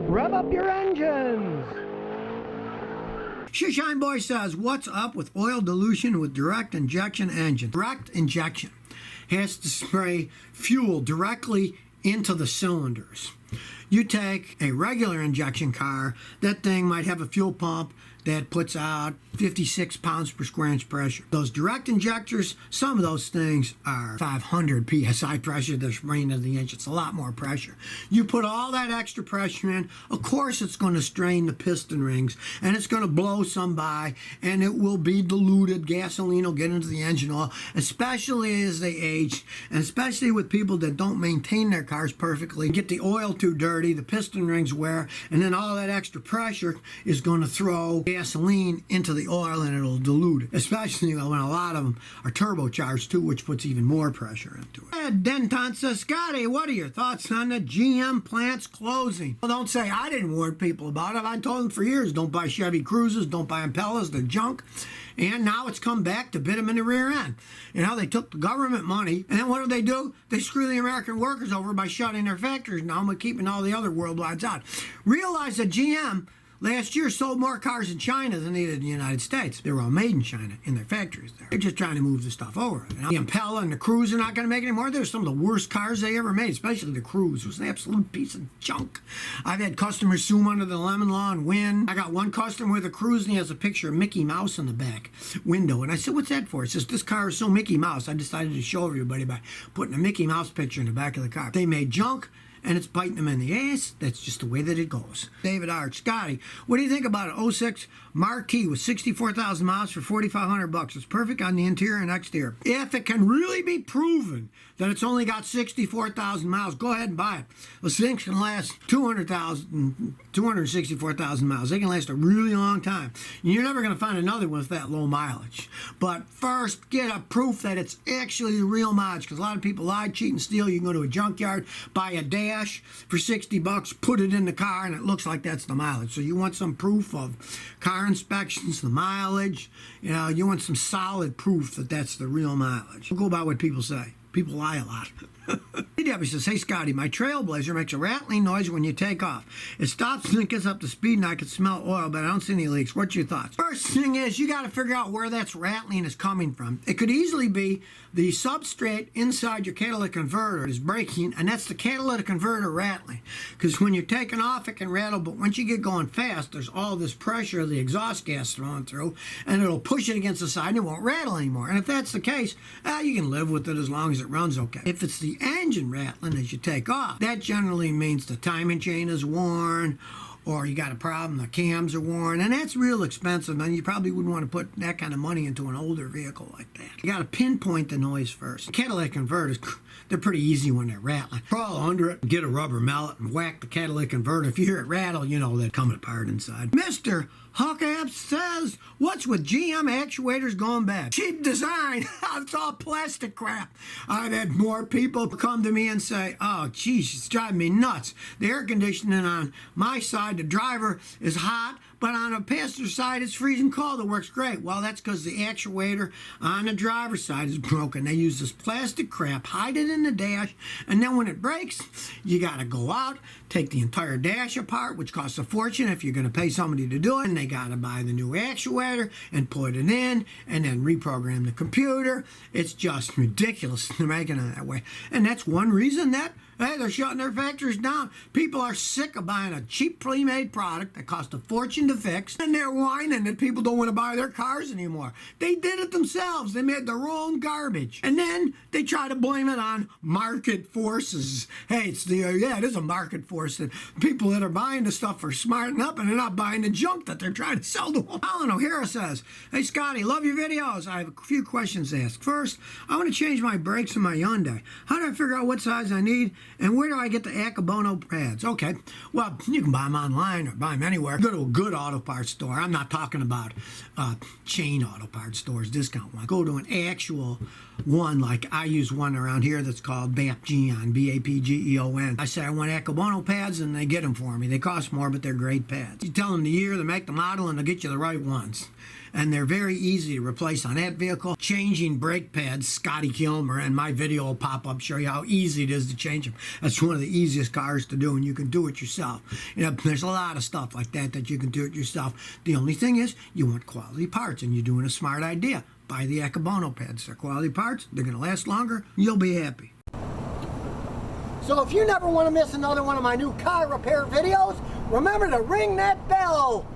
Rev up your engines! Shine Boy says, what's up with oil dilution with direct injection engine? Direct injection has to spray fuel directly into the cylinders. You take a regular injection car, that thing might have a fuel pump that puts out 56 pounds per square inch pressure. Those direct injectors, some of those things are 500 psi pressure. They're spraying into the engine. It's a lot more pressure. You put all that extra pressure in, of course it's going to strain the piston rings, and it's going to blow some by, and it will be diluted. Gasoline will get into the engine oil, especially as they age, and especially with people that don't maintain their cars perfectly. Get the oil too dirty, the piston rings wear, and then all that extra pressure is going to throw gasoline into the oil, and it'll dilute it, especially when a lot of them are turbocharged too, which puts even more pressure into it. Ed Denton says, Scotty, what are your thoughts on the GM plants closing? Well, don't say I didn't warn people about it. I told them for years, don't buy Chevy Cruzes, don't buy Impellas, they're junk. And now it's come back to bit them in the rear end. You know, they took the government money, and then what do? They screw the American workers over by shutting their factories now, but keeping all the other worldwides out. Realize that GM last year sold more cars in China than they did in the United States. They were all made in China in their factories there. They're just trying to move the stuff over. You know? The Impella and the Cruze are not going to make it anymore. They're some of the worst cars they ever made, especially the Cruze. It was an absolute piece of junk. I've had customers sue under the lemon law and win. I got one customer with a Cruze, and he has a picture of Mickey Mouse in the back window. And I said, what's that for? He says, this car is so Mickey Mouse. I decided to show everybody by putting a Mickey Mouse picture in the back of the car. They made junk, and it's biting them in the ass. That's just the way that it goes. David Arch, Scotty, what do you think about an 06 Marquis with 64,000 miles for $4,500? It's perfect on the interior and exterior. If it can really be proven that it's only got 64,000 miles, go ahead and buy it. Those things can last 264,000 miles. They can last a really long time. You're never going to find another one with that low mileage. But first, get a proof that it's actually the real mileage, because a lot of people lie, cheat, and steal. You can go to a junkyard, buy a dash for 60 bucks, put it in the car, and it looks like that's the mileage. So you want some proof of car inspections, the mileage. You know, you want some solid proof that that's the real mileage. Don't go by what people say. People lie a lot. Debbie says, hey Scotty, my Trailblazer makes a rattling noise when you take off. It stops and it gets up to speed, and I can smell oil, but I don't see any leaks. What's your thoughts? First thing is, you got to figure out where that's rattling is coming from. It could easily be the substrate inside your catalytic converter is breaking, and that's the catalytic converter rattling. Because when you're taking off, it can rattle, but once you get going fast, there's all this pressure of the exhaust gas thrown through, and it'll push it against the side, and it won't rattle anymore. And if that's the case, you can live with it as long as it runs okay. If it's the engine rattling as you take off, that generally means the timing chain is worn, or you got a problem, the cams are worn, and that's real expensive, and you probably wouldn't want to put that kind of money into an older vehicle like that. You got to pinpoint the noise first. Catalytic converters, they're pretty easy when they're rattling. Crawl under it, get a rubber mallet, and whack the catalytic converter. If you hear it rattle, you know they're coming apart inside. Mr. Huckabs says, what's with GM actuators going bad? Cheap design. It's all plastic crap. I've had more people come to me and say, oh, geez, it's driving me nuts. The air conditioning on my side, the driver, is hot, but on the passenger side, it's freezing cold. It works great. Well, that's because the actuator on the driver's side is broken. They use this plastic crap, hide it in the dash, and then when it breaks, you got to go out, take the entire dash apart, which costs a fortune if you're going to pay somebody to do it, and they got to buy the new actuator and put it in, and then reprogram the computer. It's just ridiculous they're making it that way. And that's one reason that hey, they're shutting their factories down. People are sick of buying a cheap pre-made product that costs a fortune to fix, and they're whining that people don't want to buy their cars anymore. They did it themselves. They made their own garbage. And then they try to blame it on market forces. Hey, it's it is a market force. That people that are buying the stuff are smarting up, and they're not buying the junk that they're trying to sell to them. Alan O'Hara says, hey, Scotty, love your videos. I have a few questions to ask. First, I want to change my brakes in my Hyundai. How do I figure out what size I need? And where do I get the Akabono pads? Okay, well, you can buy them online or buy them anywhere. Go to a good auto parts store. I'm not talking about chain auto parts stores, discount one. Go to an actual one, like I use one around here that's called BAPGEON, B-A-P-G-E-O-N. I say I want Akabono pads, and they get them for me. They cost more, but they're great pads. You tell them the year, the make, the model, and they'll get you the right ones. and they're very easy to replace on that vehicle. Changing brake pads, Scotty Kilmer, and my video will pop up, show you how easy it is to change them. That's one of the easiest cars to do, and you can do it yourself. You know, there's a lot of stuff like that that you can do it yourself. The only thing is, you want quality parts, and you're doing a smart idea. Buy the Akabono pads. They're quality parts. They're going to last longer. You'll be happy. So if you never want to miss another one of my new car repair videos, remember to ring that bell.